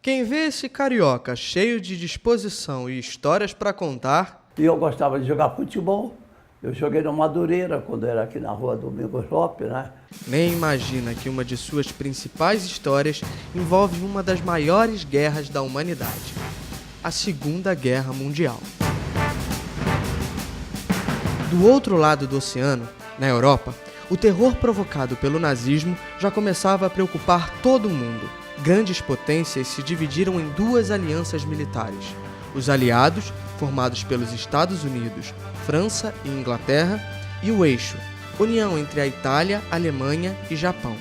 Quem vê esse carioca cheio de disposição e histórias para contar... E eu gostava de jogar futebol. Eu joguei no Madureira, quando era aqui na rua Domingos Lopes, né? Nem imagina que uma de suas principais histórias envolve uma das maiores guerras da humanidade, a Segunda Guerra Mundial. Do outro lado do oceano, na Europa, o terror provocado pelo nazismo já começava a preocupar todo mundo. Grandes potências se dividiram em duas alianças militares. Os aliados, formados pelos Estados Unidos, França e Inglaterra, e o eixo, união entre a Itália, Alemanha e Japão.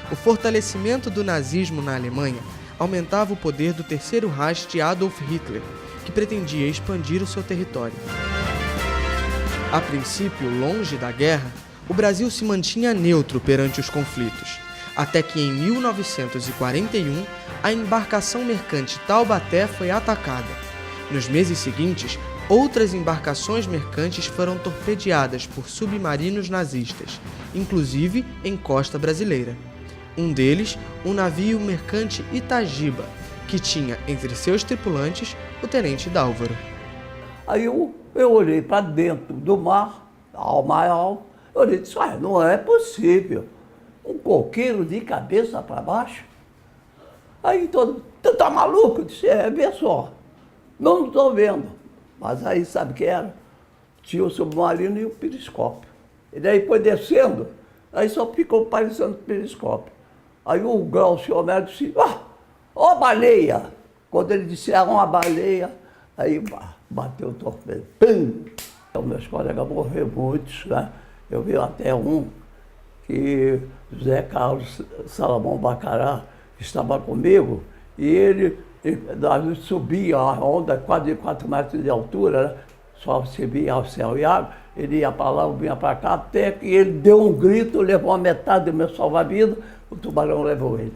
O fortalecimento do nazismo na Alemanha aumentava o poder do Terceiro Reich de Adolf Hitler, que pretendia expandir o seu território. A princípio, longe da guerra, o Brasil se mantinha neutro perante os conflitos, até que em 1941 a embarcação mercante Taubaté foi atacada. Nos meses seguintes, outras embarcações mercantes foram torpedeadas por submarinos nazistas, inclusive em costa brasileira. Um deles, um navio mercante Itagiba, que tinha entre seus tripulantes o tenente Dálvaro. Aí eu olhei para dentro do mar, ao maior, eu disse, não é possível. Um coqueiro de cabeça para baixo? Aí todo, tu tá maluco? Eu disse, vê só, não estou vendo. Mas aí sabe o que era? Tinha o submarino e o periscópio. E daí foi descendo, aí só ficou parecendo periscópio. Aí o Glaucio Homero disse, ó baleia! Quando ele disse, uma baleia, aí bateu o torpedo. Pum! Então, meus colegas morreram muitos, né? Eu vi até um que José Carlos Salomão Bacará estava comigo e a gente subia a onda, quase 4 metros de altura, né? Só se via ao céu e água, ele ia para lá, eu vinha para cá, até que ele deu um grito, levou a metade do meu salva-vidas, o tubarão levou ele.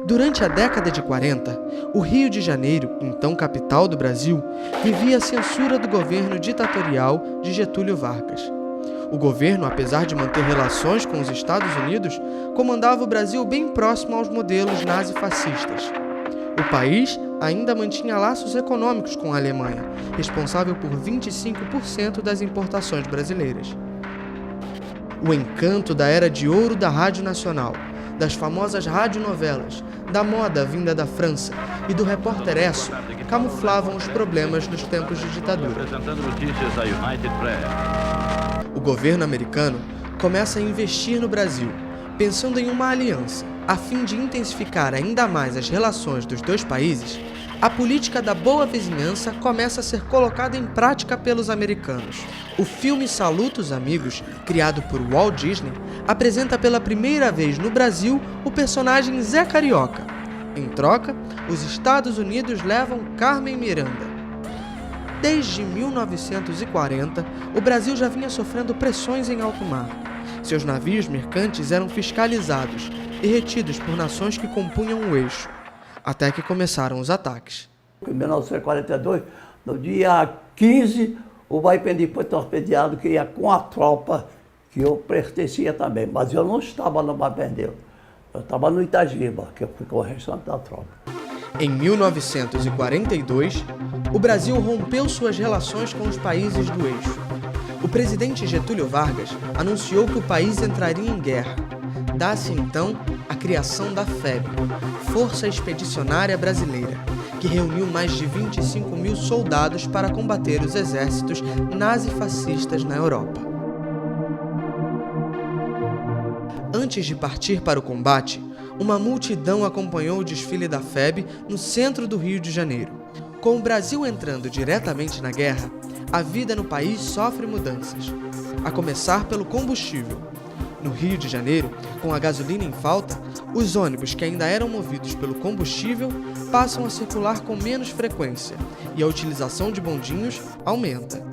Durante a década de 40, o Rio de Janeiro, então capital do Brasil, vivia a censura do governo ditatorial de Getúlio Vargas. O governo, apesar de manter relações com os Estados Unidos, comandava o Brasil bem próximo aos modelos nazifascistas. O país ainda mantinha laços econômicos com a Alemanha, responsável por 25% das importações brasileiras. O encanto da era de ouro da Rádio Nacional, das famosas radionovelas, da moda vinda da França e do repórter Esso camuflavam os problemas nos tempos de ditadura. O governo americano começa a investir no Brasil, pensando em uma aliança. A fim de intensificar ainda mais as relações dos dois países, a política da boa vizinhança começa a ser colocada em prática pelos americanos. O filme Saluta os Amigos, criado por Walt Disney, apresenta pela primeira vez no Brasil o personagem Zé Carioca. Em troca, os Estados Unidos levam Carmen Miranda. Desde 1940, o Brasil já vinha sofrendo pressões em alto mar. Seus navios mercantes eram fiscalizados e retidos por nações que compunham o eixo, até que começaram os ataques. Em 1942, no dia 15, o Baipendi foi torpedeado, que ia com a tropa que eu pertencia também, mas eu não estava no Baipendi, eu estava no Itagiba, que eu fui com o restante da tropa. Em 1942, o Brasil rompeu suas relações com os países do eixo. O presidente Getúlio Vargas anunciou que o país entraria em guerra. Dá-se então a criação da FEB, Força Expedicionária Brasileira, que reuniu mais de 25 mil soldados para combater os exércitos nazifascistas na Europa. Antes de partir para o combate, uma multidão acompanhou o desfile da FEB no centro do Rio de Janeiro. Com o Brasil entrando diretamente na guerra, a vida no país sofre mudanças, a começar pelo combustível. No Rio de Janeiro, com a gasolina em falta, os ônibus que ainda eram movidos pelo combustível passam a circular com menos frequência e a utilização de bondinhos aumenta.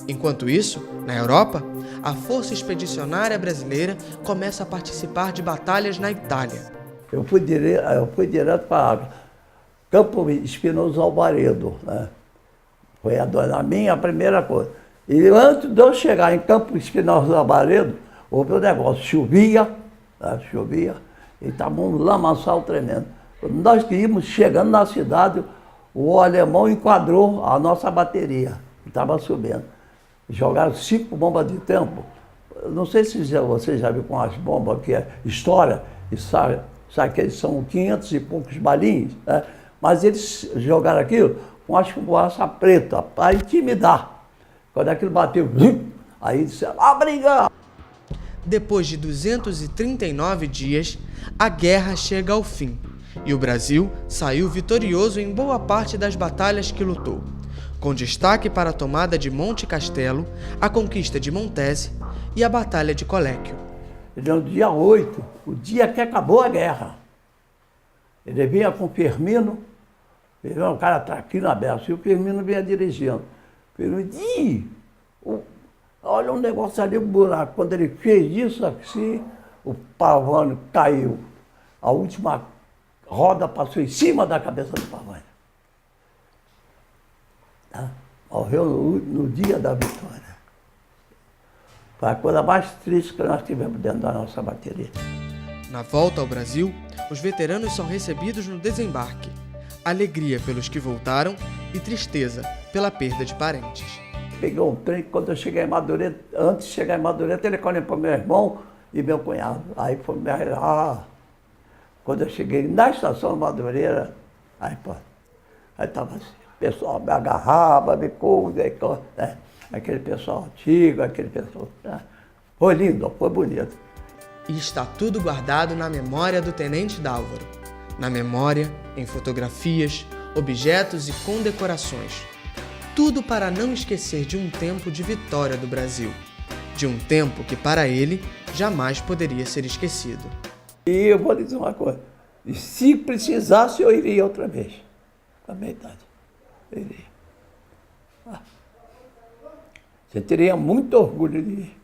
Enquanto isso, na Europa, a Força Expedicionária Brasileira começa a participar de batalhas na Itália. Eu fui direto para Campo Espinoso Alvaredo, né? Foi a minha primeira coisa. E antes de eu chegar em Campo Espinoso Alvaredo, houve um negócio, chovia, né? Chovia, e estava um lamaçal tremendo. Quando nós íamos chegando na cidade, o alemão enquadrou a nossa bateria, que estava subindo. Jogaram 5 bombas de tempo. Não sei se você já viu com as bombas que estoura e sabe que eles são 500 e poucos balinhos, né? Mas eles jogaram aquilo com as fumaça preta para intimidar. Quando aquilo bateu, aí disseram, brigar! Depois de 239 dias, a guerra chega ao fim e o Brasil saiu vitorioso em boa parte das batalhas que lutou, com destaque para a tomada de Monte Castelo, a conquista de Montese e a Batalha de Coléquio. Ele é no dia 8, o dia que acabou a guerra. Ele vinha com o Firmino, ele era um cara traquino aberto, e o Firmino vinha dirigindo. Firmino, olha um negócio ali, um buraco. Quando ele fez isso assim, o Pavone caiu. A última roda passou em cima da cabeça do Pavone. Tá? Morreu no dia da vitória. Foi a coisa mais triste que nós tivemos dentro da nossa bateria. Na volta ao Brasil, os veteranos são recebidos no desembarque. Alegria pelos que voltaram e tristeza pela perda de parentes. Peguei um trem, quando eu cheguei em Madureira, antes de chegar em Madureira, telefonei para meu irmão e meu cunhado. Aí foi me quando eu cheguei na estação de Madureira, aí estava assim, o pessoal me agarrava, me né? Aquele pessoal antigo, aquele pessoal... Né? Foi lindo, foi bonito. E está tudo guardado na memória do Tenente Dálvaro. Na memória, em fotografias, objetos e condecorações. Tudo para não esquecer de um tempo de vitória do Brasil. De um tempo que, para ele, jamais poderia ser esquecido. E eu vou lhe dizer uma coisa. E se precisasse, eu iria outra vez. Com a minha idade. Eu iria. Você teria muito orgulho de ir.